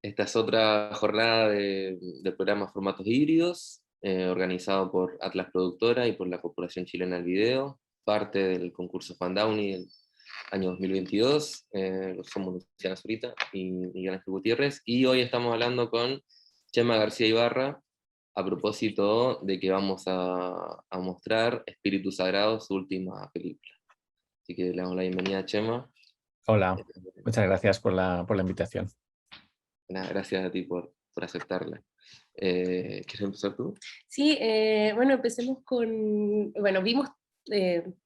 Esta es otra jornada del programa Formatos Híbridos, organizado por Atlas Productora y por la Corporación Chilena del Video, parte del concurso Fandowney del año 2022. Somos Luciana Zurita y Miguel Ángel Gutiérrez, y hoy estamos hablando con Chema García Ibarra a propósito de que vamos a mostrar Espíritu Sagrado, su última película. Así que le damos la bienvenida a Chema. Hola, muchas gracias por la invitación. Nada, gracias a ti por aceptarla. ¿Quieres empezar tú? Sí, bueno, empecemos con, bueno, vimos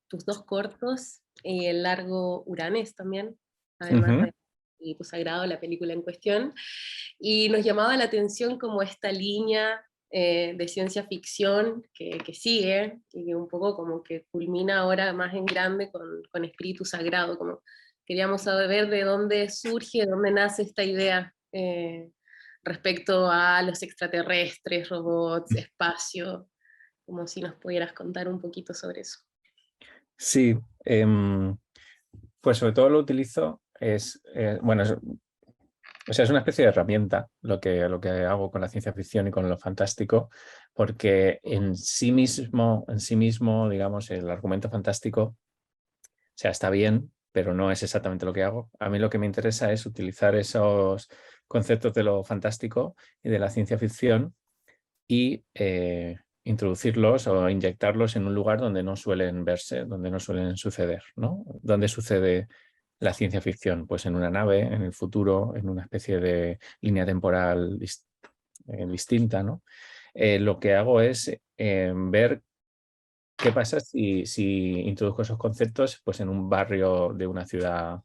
tus dos cortos y el largo Uranes también, además de Tu Sagrado, la película en cuestión, y nos llamaba la atención como esta línea de ciencia ficción que sigue, y que un poco como que culmina ahora más en grande con Espíritu Sagrado, como queríamos saber de dónde surge, de dónde nace esta idea. Respecto a los extraterrestres, robots, espacio, como si nos pudieras contar un poquito sobre eso. Sí, pues sobre todo lo utilizo, bueno, o sea, es una especie de herramienta lo que hago con la ciencia ficción y con lo fantástico, porque en sí mismo, digamos, el argumento fantástico, o sea, está bien, pero no es exactamente lo que hago. A mí lo que me interesa es utilizar esos conceptos de lo fantástico y de la ciencia ficción y introducirlos o inyectarlos en un lugar donde no suelen verse, donde no suelen suceder, ¿no? ¿Dónde sucede la ciencia ficción? Pues en una nave, en el futuro, en una especie de línea temporal distinta, ¿no? Lo que hago es ver qué pasa si introduzco esos conceptos pues, en un barrio de una ciudad,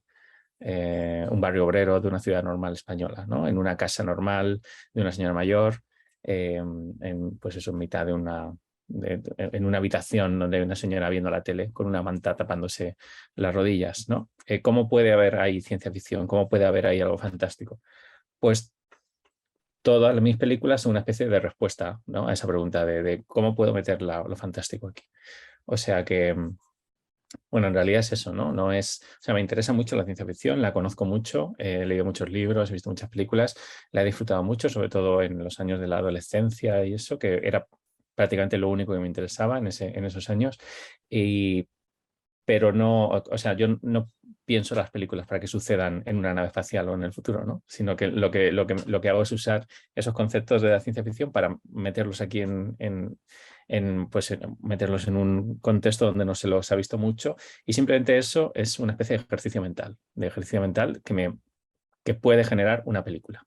un barrio obrero de una ciudad normal española, ¿no? En una casa normal de una señora mayor, pues eso, en mitad de en una habitación donde hay una señora viendo la tele con una manta tapándose las rodillas, ¿no? ¿Cómo puede haber ahí ciencia ficción? ¿Cómo puede haber ahí algo fantástico? Pues todas mis películas son una especie de respuesta, ¿no? A esa pregunta de cómo puedo meter lo fantástico aquí. O sea que, bueno, en realidad es eso, ¿no? No es, o sea, me interesa mucho la ciencia ficción, la conozco mucho, he leído muchos libros, he visto muchas películas, la he disfrutado mucho, sobre todo en los años de la adolescencia y eso, que era prácticamente lo único que me interesaba en esos años. Pero no, o sea, yo no pienso las películas para que sucedan en una nave espacial o en el futuro, ¿no? Sino que lo que hago es usar esos conceptos de la ciencia ficción para meterlos aquí pues, meterlos en un contexto donde no se los ha visto mucho, y simplemente eso es una especie de ejercicio mental que puede generar una película.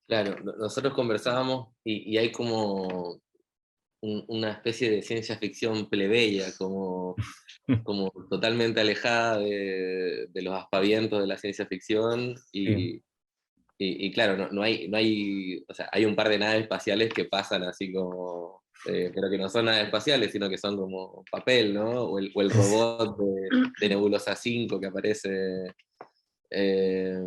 Claro, nosotros conversábamos y hay como una especie de ciencia ficción plebeya, como totalmente alejada de los aspavientos de la ciencia ficción, Sí. y claro, no hay, o sea, hay un par de naves espaciales que pasan así como, pero que no son naves espaciales, sino que son como papel, ¿no? O el robot de Nebulosa 5 que aparece eh,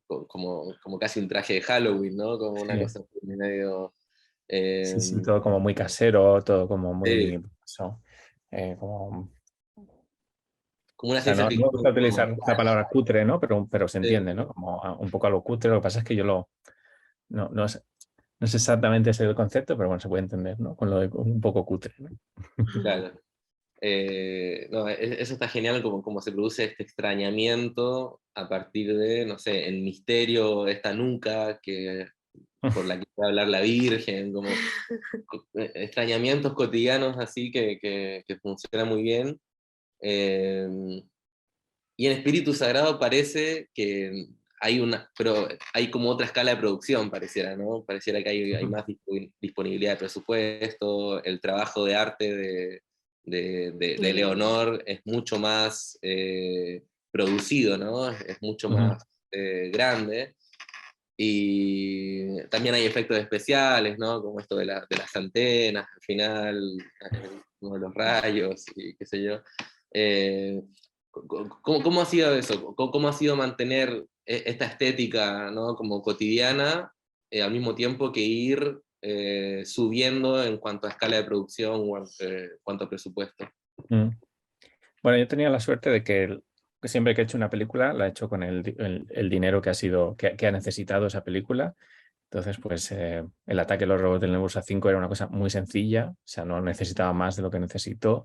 como casi un traje de Halloween, ¿no? Como una Sí, cosa medio... sí, eh, sí, todo como muy casero, todo como sí, muy... Eso, como... como O una sea, ciencia no me ficción gusta como utilizar la flash. palabra cutre, ¿no? Pero se Sí. entiende, ¿no? Como un poco a lo cutre. Lo que pasa es que no es exactamente ese el concepto, pero bueno, se puede entender, ¿no? Con lo de un poco cutre, ¿no? Claro. No, eso está genial, como se produce este extrañamiento a partir de, no sé, el misterio, esta nuca por la que va a hablar la Virgen, como extrañamientos cotidianos así que funciona muy bien. Eh, y en Espíritu Sagrado parece que pero hay como otra escala de producción, pareciera, ¿no? Pareciera que hay más disponibilidad de presupuesto, el trabajo de arte de Leonor es mucho más producido, ¿no? Es mucho más grande. Y también hay efectos especiales, ¿no? Como esto de las antenas, al final, uno de los rayos, y qué sé yo. Eh, ¿Cómo ha sido eso? ¿Cómo ha sido mantener esta estética, ¿no? Como cotidiana, al mismo tiempo que ir subiendo en cuanto a escala de producción o en cuanto a presupuesto? Mm. Bueno, yo tenía la suerte de que siempre que he hecho una película, la he hecho con el dinero que ha necesitado esa película. Entonces, pues el ataque a los robots del Nebulosa 5 era una cosa muy sencilla, o sea, no necesitaba más de lo que necesitó.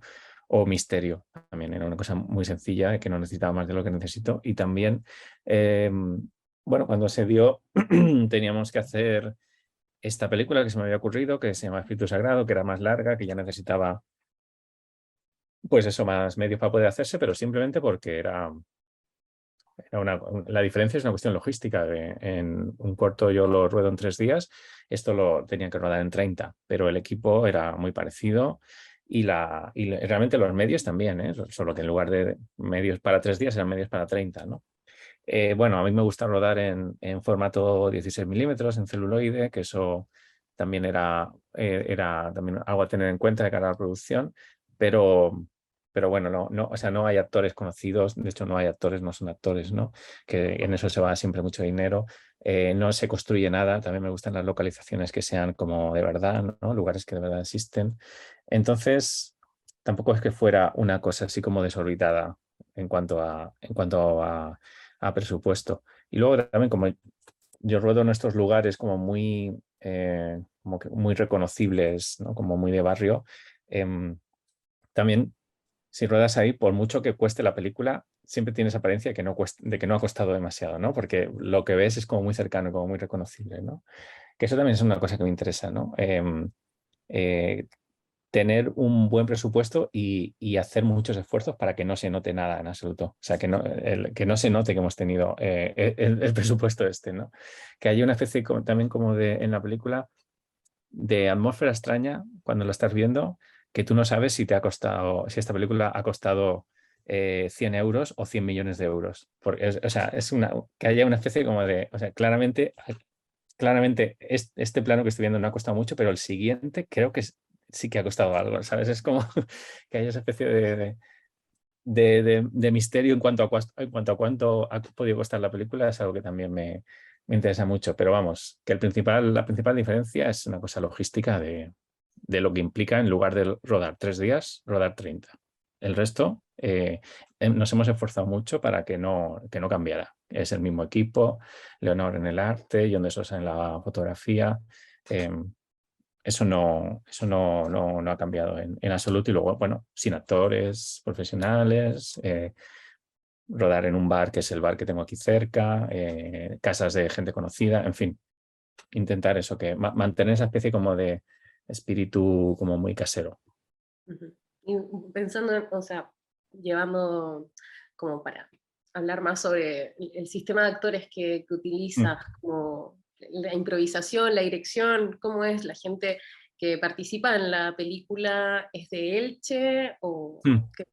O Misterio también era una cosa muy sencilla, que no necesitaba más de lo que necesitó. Y también, bueno, cuando se dio, teníamos que hacer esta película que se me había ocurrido, que se llama Espíritu Sagrado, que era más larga, que ya necesitaba, pues eso, más medios para poder hacerse, pero simplemente porque la diferencia es una cuestión logística. En un corto yo lo ruedo en 3 días, esto lo tenía que rodar en 30, pero el equipo era muy parecido y realmente los medios también, ¿eh? Solo que en lugar de medios para 3 días eran medios para 30, ¿no? Bueno, a mí me gusta rodar en formato 16 milímetros, en celuloide, que eso también era también algo a tener en cuenta de cara a la producción, pero, pero bueno, o sea, no hay actores conocidos, de hecho no hay actores, no son actores, ¿no? Que en eso se va siempre mucho dinero. No se construye nada, también me gustan las localizaciones que sean como de verdad, ¿no? Lugares que de verdad existen. Entonces, tampoco es que fuera una cosa así como desorbitada en cuanto a presupuesto. Y luego también como yo ruedo en estos lugares como como que muy reconocibles, ¿no? Como muy de barrio, también si ruedas ahí, por mucho que cueste la película, siempre tienes apariencia de que no ha costado demasiado, ¿no? Porque lo que ves es como muy cercano, como muy reconocible, ¿no? Que eso también es una cosa que me interesa, ¿no? Eh, tener un buen presupuesto y hacer muchos esfuerzos para que no se note nada en absoluto. O sea, que no se note que hemos tenido el presupuesto este, ¿no? Que haya una especie también como en la película de atmósfera extraña cuando lo estás viendo, que tú no sabes si si esta película ha costado 100 euros o 100 millones de euros. O sea, que haya una especie como o sea, claramente este plano que estoy viendo no ha costado mucho, pero el siguiente creo que sí que ha costado algo, ¿sabes? Es como que hay esa especie de misterio en cuanto a cuánto ha podido costar la película, es algo que también me interesa mucho. Pero vamos, que la principal diferencia es una cosa logística de lo que implica en lugar de rodar 3 días, rodar 30. El resto nos hemos esforzado mucho para que no cambiara. Es el mismo equipo, Leonor en el arte, John de Sosa en la fotografía. Eso no ha cambiado en absoluto. Y luego, bueno, sin actores profesionales, rodar en un bar que es el bar que tengo aquí cerca, casas de gente conocida, en fin, intentar eso, mantener esa especie como de espíritu como muy casero. Ujú. Y pensando, o sea, llevando como para hablar más sobre el sistema de actores que utilizas, como la improvisación, la dirección, cómo es la gente que participa en la película, ¿es de Elche o qué?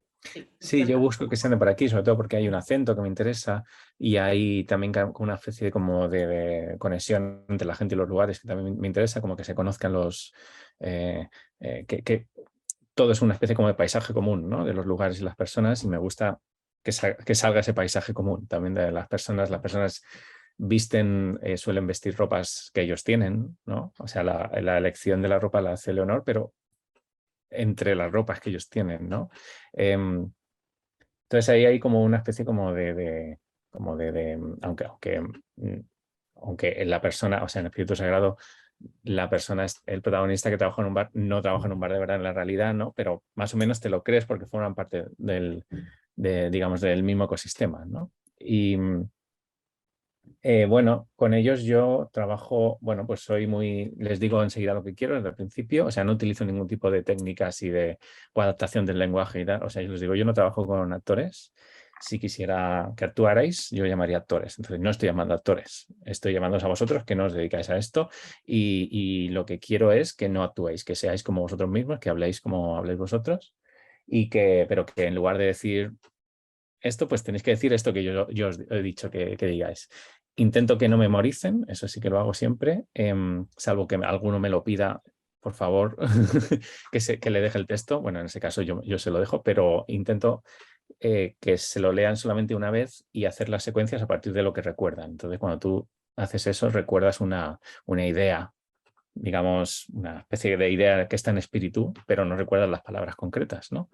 Sí, yo busco que sean de por aquí, sobre todo porque hay un acento que me interesa y hay también una especie de conexión entre la gente y los lugares que también me interesa, como que se conozcan que todo es una especie como de paisaje común, ¿no? De los lugares y las personas, y me gusta que salga ese paisaje común también de las personas. Las personas suelen vestir ropas que ellos tienen, ¿no? O sea, la elección de la ropa la hace Leonor, pero entre las ropas que ellos tienen, ¿no? Entonces ahí hay como una especie como aunque en la persona, o sea, en el Espíritu Sagrado, la persona es el protagonista que trabaja en un bar, no trabaja en un bar de verdad en la realidad, ¿no? Pero más o menos te lo crees porque forman parte digamos, del mismo ecosistema, ¿no? Y bueno, con ellos yo trabajo, bueno, pues les digo enseguida lo que quiero desde el principio, o sea, no utilizo ningún tipo de técnicas o adaptación del lenguaje y tal, o sea, yo les digo, yo no trabajo con actores, si quisiera que actuarais, yo llamaría actores, entonces no estoy llamando actores, estoy llamándoos a vosotros que no os dedicáis a esto y lo que quiero es que no actuéis, que seáis como vosotros mismos, que habléis como habléis vosotros, pero que en lugar de decir esto, pues tenéis que decir esto que yo os he dicho que digáis. Intento que no memoricen, eso sí que lo hago siempre, salvo que alguno me lo pida, por favor, que le deje el texto. Bueno, en ese caso yo se lo dejo, pero intento que se lo lean solamente una vez y hacer las secuencias a partir de lo que recuerdan. Entonces, cuando tú haces eso, recuerdas una idea, digamos, una especie de idea que está en espíritu, pero no recuerdas las palabras concretas, ¿no?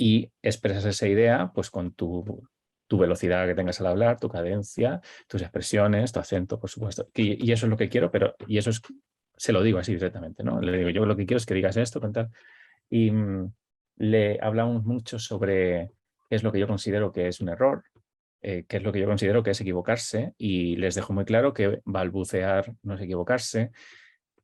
y expresas esa idea pues con tu velocidad que tengas al hablar, tu cadencia, tus expresiones, tu acento, por supuesto. Y eso es lo que quiero, y eso se lo digo así directamente, ¿no? Le digo, yo lo que quiero es que digas esto, con tal. Y le hablamos mucho sobre qué es lo que yo considero que es un error, qué es lo que yo considero que es equivocarse, y les dejo muy claro que balbucear no es equivocarse,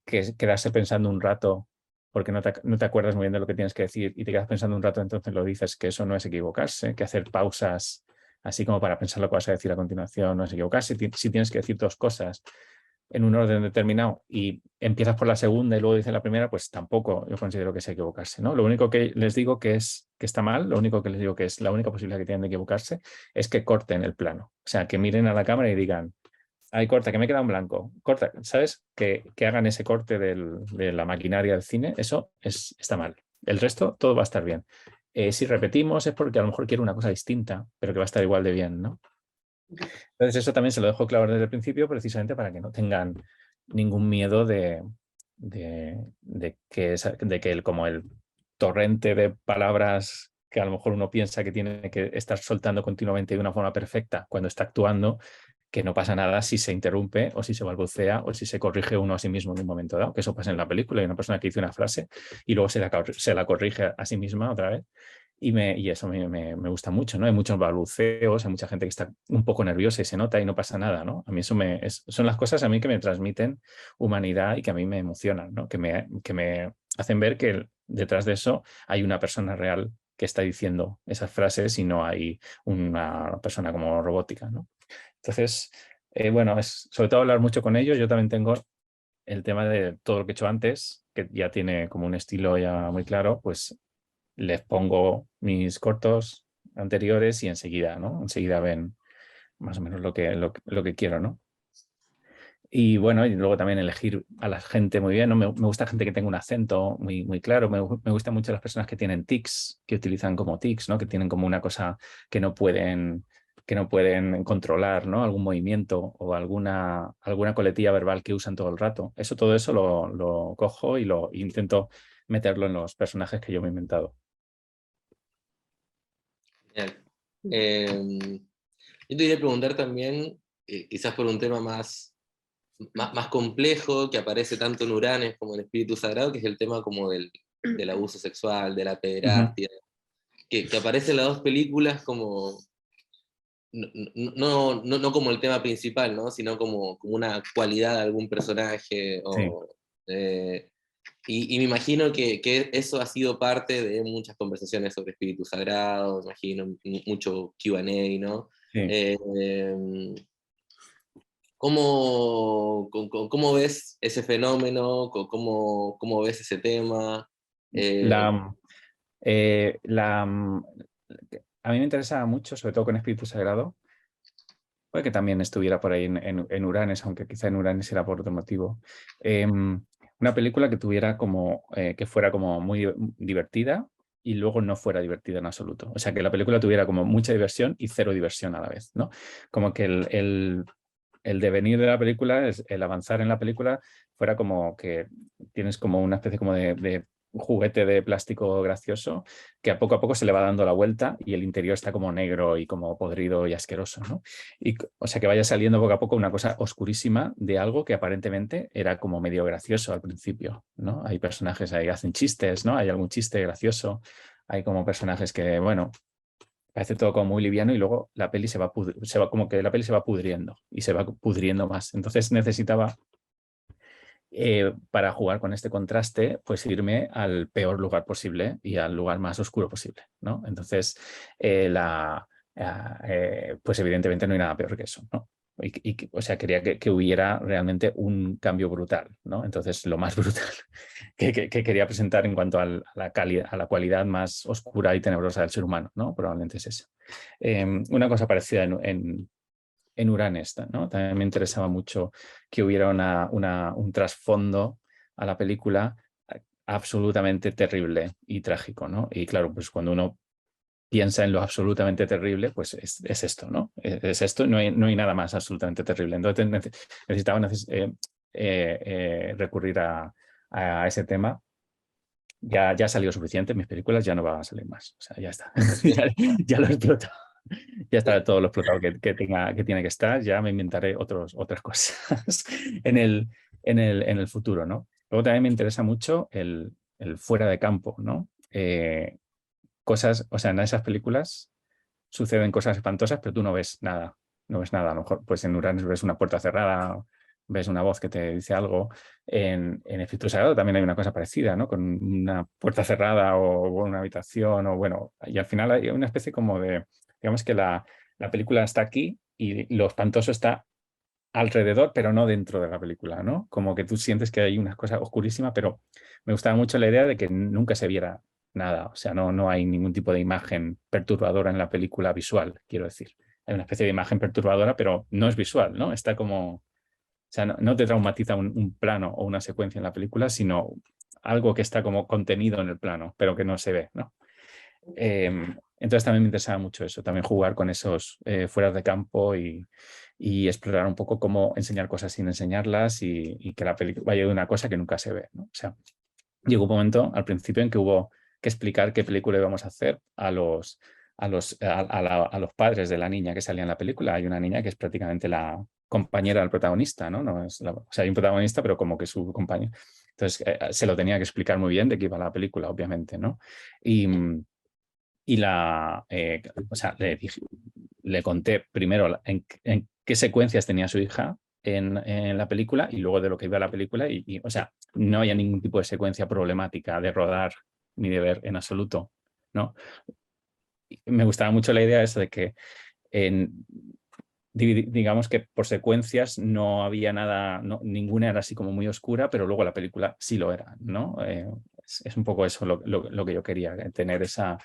que es quedarse pensando un rato porque no te acuerdas muy bien de lo que tienes que decir y te quedas pensando un rato, entonces lo dices, que eso no es equivocarse, que hacer pausas así como para pensar lo que vas a decir a continuación no es equivocarse. Si tienes que decir dos cosas en un orden determinado y empiezas por la segunda y luego dices la primera, pues tampoco yo considero que sea equivocarse, ¿no? Lo único que les digo que está mal, lo único que les digo que es la única posibilidad que tienen de equivocarse es que corten el plano. O sea, que miren a la cámara y digan, ay, corta, que me queda en blanco. Corta, ¿sabes? Que hagan ese corte de la maquinaria del cine, eso está mal. El resto, todo va a estar bien. Si repetimos es porque a lo mejor quiero una cosa distinta, pero que va a estar igual de bien, ¿no? Entonces eso también se lo dejo claro desde el principio, precisamente para que no tengan ningún miedo como el torrente de palabras que a lo mejor uno piensa que tiene que estar soltando continuamente de una forma perfecta cuando está actuando, que no pasa nada si se interrumpe o si se balbucea o si se corrige uno a sí mismo en un momento dado, que eso pasa en la película. Hay una persona que dice una frase y luego se la corrige a sí misma otra vez. Y eso me gusta mucho, ¿no? Hay muchos balbuceos, hay mucha gente que está un poco nerviosa y se nota y no pasa nada, ¿no? A mí son las cosas a mí que me transmiten humanidad y que a mí me emocionan, ¿no? Que me hacen ver que detrás de eso hay una persona real que está diciendo esas frases y no hay una persona como robótica, ¿no? Entonces, bueno, es sobre todo hablar mucho con ellos. Yo también tengo el tema de todo lo que he hecho antes, que ya tiene como un estilo ya muy claro, pues les pongo mis cortos anteriores y enseguida, ¿no? Enseguida ven más o menos lo que quiero, ¿no? Y bueno, y luego también elegir a la gente muy bien, ¿no? Me gusta gente que tenga un acento muy, muy claro. Me gustan mucho las personas que tienen tics, que utilizan como tics, ¿no? Que tienen como una cosa que no pueden, que no pueden controlar, ¿no? Algún movimiento o alguna coletilla verbal que usan todo el rato. Todo eso lo cojo y lo intento meterlo en los personajes que yo me he inventado. Bien. Yo te quería preguntar también, quizás por un tema más complejo, que aparece tanto en Uranes como en Espíritu Sagrado, que es el tema como del abuso sexual, de la pederastia, que aparece en las dos películas como, no como el tema principal, ¿no? Sino como una cualidad de algún personaje. Sí. Y me imagino que eso ha sido parte de muchas conversaciones sobre Espíritu Sagrado, me imagino mucho Q&A, ¿no? Sí. ¿Cómo ves ese fenómeno? ¿Cómo ves ese tema? A mí me interesa mucho, sobre todo con Espíritu Sagrado, puede que también estuviera por ahí en Uranes, aunque quizá en Uranes era por otro motivo. Una película que tuviera que fuera como muy divertida y luego no fuera divertida en absoluto. O sea, que la película tuviera como mucha diversión y cero diversión a la vez, ¿no? Como que el devenir de la película, el avanzar en la película, fuera como que tienes como una especie como de un juguete de plástico gracioso que a poco se le va dando la vuelta y el interior está como negro y como podrido y asqueroso, ¿no? O sea, que vaya saliendo poco a poco una cosa oscurísima de algo que aparentemente era como medio gracioso al principio, ¿no? Hay personajes ahí que hacen chistes, ¿no? Hay algún chiste gracioso, hay como personajes que, bueno, parece todo como muy liviano y luego la peli como que la peli se va pudriendo y se va pudriendo más. Entonces necesitaba, para jugar con este contraste, pues irme al peor lugar posible y al lugar más oscuro posible, ¿no? Entonces, pues evidentemente no hay nada peor que eso, ¿no? O sea, quería que hubiera realmente un cambio brutal, ¿no? Entonces, lo más brutal que quería presentar en cuanto a la cualidad más oscura y tenebrosa del ser humano, ¿no? Probablemente es eso. Una cosa parecida en Uranes, ¿no? También me interesaba mucho que hubiera un trasfondo a la película absolutamente terrible y trágico, ¿no? Y claro, pues cuando uno piensa en lo absolutamente terrible, pues es esto, ¿no? Es esto, no hay nada más absolutamente terrible. Entonces necesitaba recurrir a ese tema ya ha salido suficiente, mis películas ya no van a salir más. O sea, ya está. Ya lo he explotado. Ya está todo lo explotado que tiene que estar. Ya me inventaré otras cosas en el futuro, ¿no? Luego también me interesa mucho el fuera de campo, ¿no? Cosas, o sea, en esas películas suceden cosas espantosas, pero tú no ves nada. No ves nada. A lo mejor, pues en Uranus ves una puerta cerrada, ves una voz que te dice algo. En Efecto Sagrado también hay una cosa parecida, ¿no? Con una puerta cerrada o una habitación, o bueno, y al final hay una especie como de, digamos que la película está aquí y lo espantoso está alrededor, pero no dentro de la película, ¿no? Como que tú sientes que hay una cosa oscurísima, pero me gustaba mucho la idea de que nunca se viera nada, o sea, no hay ningún tipo de imagen perturbadora en la película visual, quiero decir. Hay una especie de imagen perturbadora, pero no es visual, ¿no? Está como, o sea, no te traumatiza un plano o una secuencia en la película, sino algo que está como contenido en el plano, pero que no se ve, ¿no? Entonces también me interesaba mucho eso, también jugar con esos fueras de campo y explorar un poco cómo enseñar cosas sin enseñarlas y que la película vaya de una cosa que nunca se ve, ¿no? O sea, llegó un momento al principio en que hubo que explicar qué película íbamos a hacer a los padres de la niña que salía en la película. Hay una niña que es prácticamente la compañera del protagonista, ¿no? No es o sea, hay un protagonista, pero como que su compañero. Entonces, se lo tenía que explicar muy bien de qué iba la película, obviamente, ¿no? Y o sea, le conté primero en qué secuencias tenía su hija en la película y luego de lo que iba la película. O sea, no había ningún tipo de secuencia problemática de rodar ni de ver en absoluto, ¿no? Y me gustaba mucho la idea esa de que digamos que por secuencias no había nada, ninguna era así como muy oscura, pero luego la película sí lo era, ¿no? Es un poco eso lo que yo quería, tener esa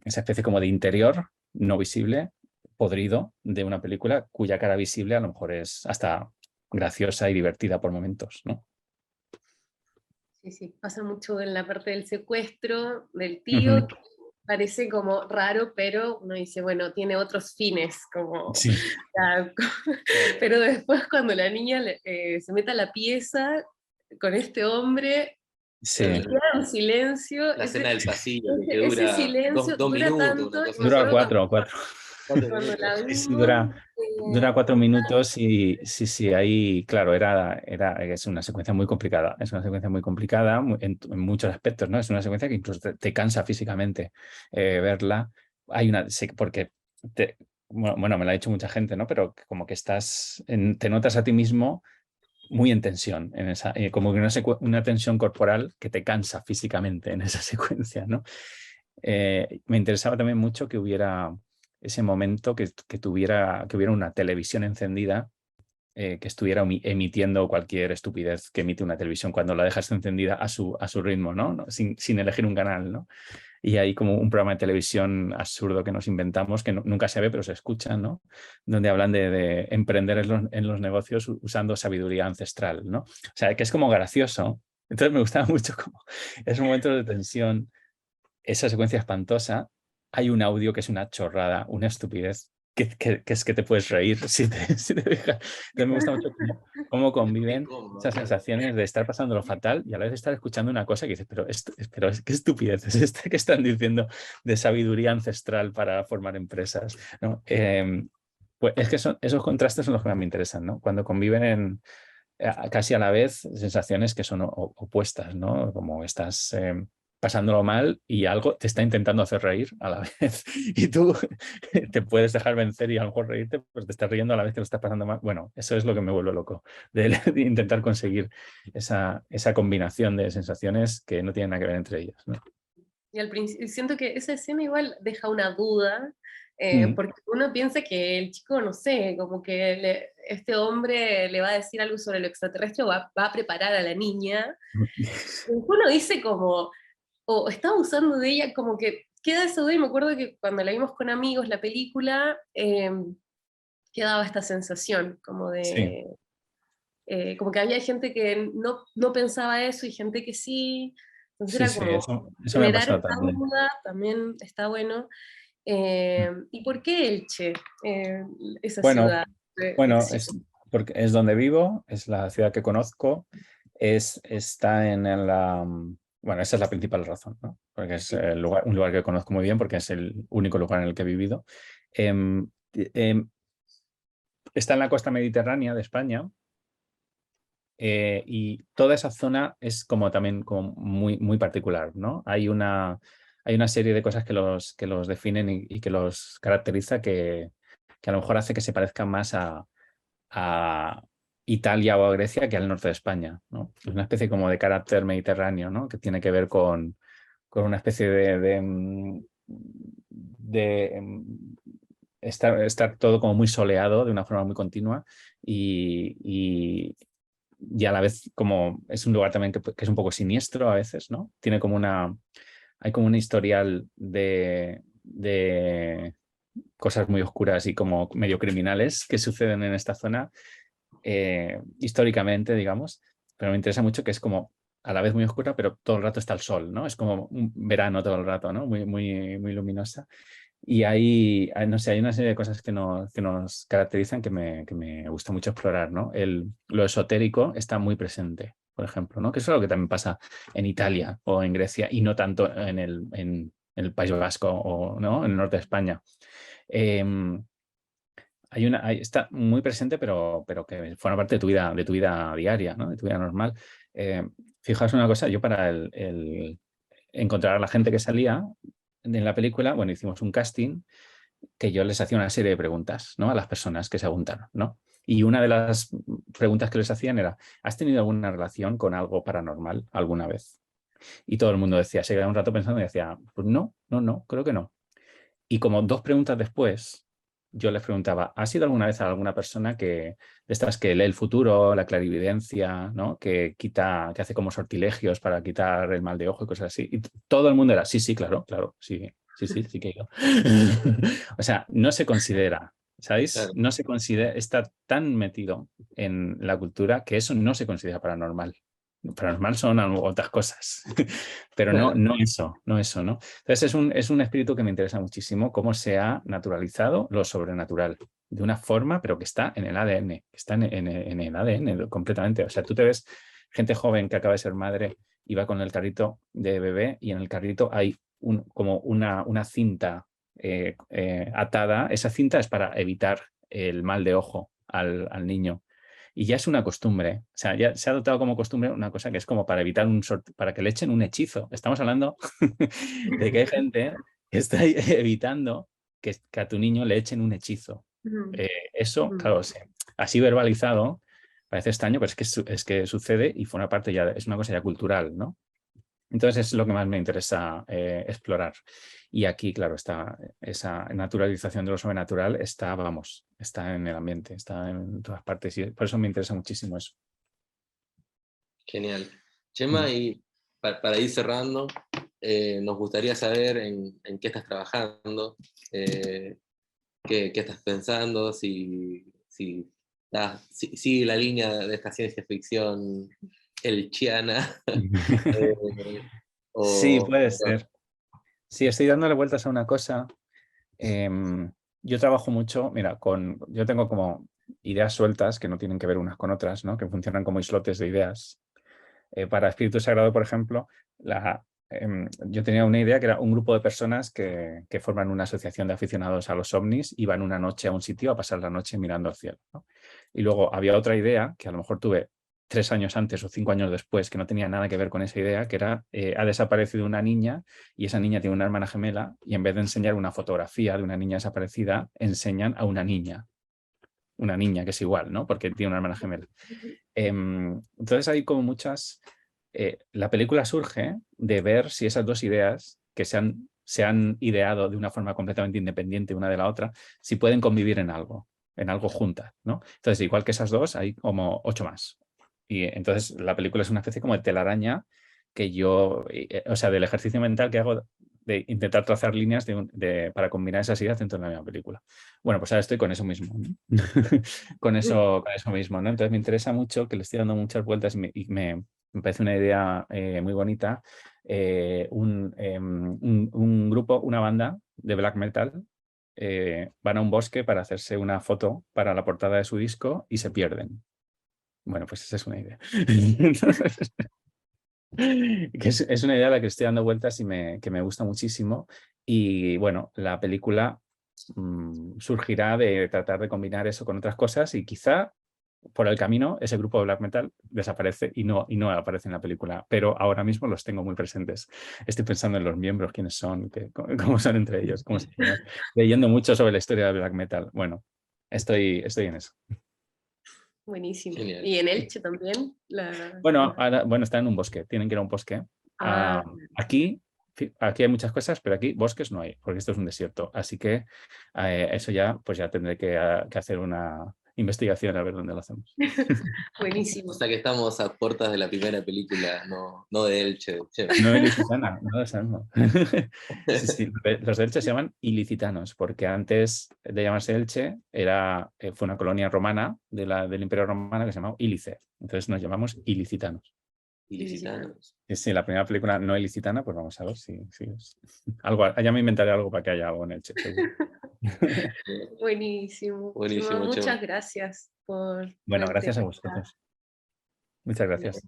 especie como de interior no visible, podrido, de una película cuya cara visible a lo mejor es hasta graciosa y divertida por momentos, ¿no? Sí, sí, pasa mucho en la parte del secuestro del Ujú. tío, que parece como raro, pero uno dice, bueno, tiene otros fines, como, Sí, ya, pero después cuando la niña se mete a la pieza con este hombre sí. y queda en silencio, La escena del pasillo, que ese dura silencio dos dura minutos, tanto, una y cosa me Dura acuerdo así. cuatro. 4 cuando la Sí, sí, vimos, dura 4 minutos y sí, ahí, claro, es una secuencia muy complicada. Es una secuencia muy complicada en muchos aspectos, ¿no? Es una secuencia que incluso te cansa físicamente verla. Porque, bueno, me lo ha dicho mucha gente, ¿no? Pero como que te notas a ti mismo muy en tensión, como que una tensión corporal que te cansa físicamente en esa secuencia, ¿no? Me interesaba también mucho que hubiera ese momento que hubiera una televisión encendida que estuviera emitiendo cualquier estupidez que emite una televisión cuando la dejas encendida a su ritmo, ¿no? Sin elegir un canal, ¿no? Y hay como un programa de televisión absurdo que nos inventamos, que nunca se ve, pero se escucha, ¿no? Donde hablan de emprender en los negocios usando sabiduría ancestral, ¿no? O sea, que es como gracioso. Entonces me gustaba mucho como esos momentos de tensión, esa secuencia espantosa. Hay un audio que es una chorrada, una estupidez, que es que te puedes reír si te dejas. Entonces me gusta mucho cómo conviven Incómodo, esas claro. sensaciones de estar pasando lo fatal y a la vez estar escuchando una cosa que dices, pero qué estupidez es esta que están diciendo de sabiduría ancestral para formar empresas, ¿no? Pues es que esos contrastes son los que más me interesan, ¿no? Cuando conviven casi a la vez sensaciones que son opuestas, ¿no? Como estás pasándolo mal y algo te está intentando hacer reír a la vez y tú te puedes dejar vencer y a lo mejor reírte, pues te estás riendo a la vez que lo estás pasando mal. Bueno, eso es lo que me vuelve loco, de intentar conseguir esa combinación de sensaciones que no tienen nada que ver entre ellas, ¿no? y al principio siento que esa escena igual deja una duda, Mm. porque uno piensa que el chico, no sé, como que este hombre le va a decir algo sobre lo extraterrestre o va a preparar a la niña. Y después uno dice como, o está usando de ella, como que queda eso de, me acuerdo que cuando la vimos con amigos la película, quedaba esta sensación como Sí, de, como que había gente que no pensaba eso y gente que sí, entonces sí, era sí, como eso me ha generar pasado esta también. duda, también está bueno. ¿Y por qué Elche, esa Bueno, ciudad de bueno, Exio? porque es donde vivo, es la ciudad que conozco, está Bueno, esa es la principal razón, ¿no? Porque es un lugar que conozco muy bien, porque es el único lugar en el que he vivido. Em, em, Está en la costa mediterránea de España, y toda esa zona es como también como muy, muy particular, ¿no? Hay una serie de cosas que los definen y que los caracteriza que a lo mejor hace que se parezcan más a Italia o a Grecia que al norte de España, ¿no? Es una especie como de carácter mediterráneo, ¿no? Que tiene que ver con una especie de estar todo como muy soleado de una forma muy continua y a la vez como es un lugar también que es un poco siniestro a veces, ¿no? Tiene como hay como un historial de cosas muy oscuras y como medio criminales que suceden en esta zona históricamente, digamos, pero me interesa mucho que es como a la vez muy oscura, pero todo el rato está el sol, ¿no? Es como un verano todo el rato, ¿no? Muy, muy, muy luminosa. Y no sé, hay una serie de cosas que nos caracterizan que me gusta mucho explorar, ¿no? Lo esotérico está muy presente, por ejemplo, ¿no? Que eso es lo que también pasa en Italia o en Grecia y no tanto en el País Vasco o, ¿no? En el norte de España. Em, está muy presente, pero que forma parte de tu vida diaria, ¿no? De tu vida normal. Eh, Fijaos una cosa, yo para encontrar a la gente que salía en la película, bueno, hicimos un casting que yo les hacía una serie de preguntas, ¿no? A las personas que se apuntaron, ¿no? Y una de las preguntas que les hacían era, ¿has tenido alguna relación con algo paranormal alguna vez? Y todo el mundo decía, se quedaba un rato pensando y decía, pues no, no, no, creo que no. Y como dos preguntas después, yo les preguntaba, ¿has ido alguna vez a alguna persona de estas que lee el futuro, la clarividencia, ¿no? Que hace como sortilegios para quitar el mal de ojo y cosas así? Y todo el mundo era, sí, sí, claro, claro, sí, sí, sí, sí que he ido. O sea, no se considera, ¿sabéis? Claro, No se considera, está tan metido en la cultura que eso no se considera paranormal. Paranormal son otras cosas, pero no, claro. no eso, no eso, ¿no? Entonces es un espíritu que me interesa muchísimo, cómo se ha naturalizado lo sobrenatural, de una forma, pero que está en el ADN, que está en el ADN completamente. O sea, tú te ves gente joven que acaba de ser madre y va con el carrito de bebé y en el carrito hay como una cinta atada. Esa cinta es para evitar el mal de ojo al niño. Y ya es una costumbre, o sea, ya se ha adoptado como costumbre una cosa que es como para evitar para que le echen un hechizo. Estamos hablando de que hay gente que está evitando que a tu niño le echen un hechizo. Ujú, Eso, ujú. claro, así verbalizado, parece extraño, pero es que, es que sucede y forma parte ya, es una cosa ya cultural, ¿no? Entonces es lo que más me interesa explorar. Y aquí, claro, esa naturalización de lo sobrenatural está, vamos, está en el ambiente, está en todas partes y por eso me interesa muchísimo eso. Genial. Chema, Mm. y para ir cerrando, nos gustaría saber en qué estás trabajando, qué estás pensando, sigue la línea de esta ciencia ficción elchiana, eh, Sí, o, puede bueno, ser. Sí, estoy dándole vueltas a una cosa. Yo trabajo mucho, mira, yo tengo como ideas sueltas que no tienen que ver unas con otras, ¿no? Que funcionan como islotes de ideas. Para Espíritu Sagrado, por ejemplo, yo tenía una idea que era un grupo de personas que forman una asociación de aficionados a los ovnis y van una noche a un sitio a pasar la noche mirando al cielo, ¿no? Y luego había otra idea que a lo mejor tuve 3 años antes o 5 años después que no tenía nada que ver con esa idea, que era, ha desaparecido una niña y esa niña tiene una hermana gemela y en vez de enseñar una fotografía de una niña desaparecida, enseñan a una niña que es igual, ¿no? Porque tiene una hermana gemela. Entonces hay como muchas... la película surge de ver si esas dos ideas que se han ideado de una forma completamente independiente una de la otra, si pueden convivir en algo juntas, ¿no? Entonces, igual que esas dos, hay como 8 más. Y entonces la película es una especie como de telaraña que o sea, del ejercicio mental que hago de intentar trazar líneas para combinar esas ideas dentro de la misma película. Bueno, pues ahora estoy con eso mismo, ¿no? Con eso mismo, ¿no? Entonces me interesa mucho, que le estoy dando muchas vueltas me parece una idea muy bonita. Un grupo, una banda de black metal van a un bosque para hacerse una foto para la portada de su disco y se pierden. Bueno, pues esa es una idea. Que es una idea a la que estoy dando vueltas y que me gusta muchísimo. Y bueno, la película surgirá de tratar de combinar eso con otras cosas y quizá por el camino ese grupo de black metal desaparece y no aparece en la película, pero ahora mismo los tengo muy presentes. Estoy pensando en los miembros, quiénes son, cómo son entre ellos, cómo se llaman, leyendo mucho sobre la historia del black metal. Bueno, estoy en eso. Buenísimo. Genial. Y en Elche también. Bueno, están en un bosque, tienen que ir a un bosque. Ah, Aquí hay muchas cosas, pero aquí bosques no hay, porque esto es un desierto. Así que eso ya, pues ya tendré que hacer una investigación a ver dónde lo hacemos. buenísimo. O sea que estamos a puertas de la primera película, no de Elche. No ilicitana, no lo sabemos. Sí, sí, los de Elche se llaman ilicitanos, porque antes de llamarse Elche fue una colonia romana del Imperio Romano que se llamaba Ílice. Entonces nos llamamos ilicitanos. Ilicitanos. Y sí, la primera película no ilicitana, pues vamos a ver si algo, ya me inventaré algo para que haya algo en Elche, seguro. Buenísimo. Buenísimo, Muchas Chema. gracias por Bueno, la gracias a entrevista. vosotros. Muchas gracias.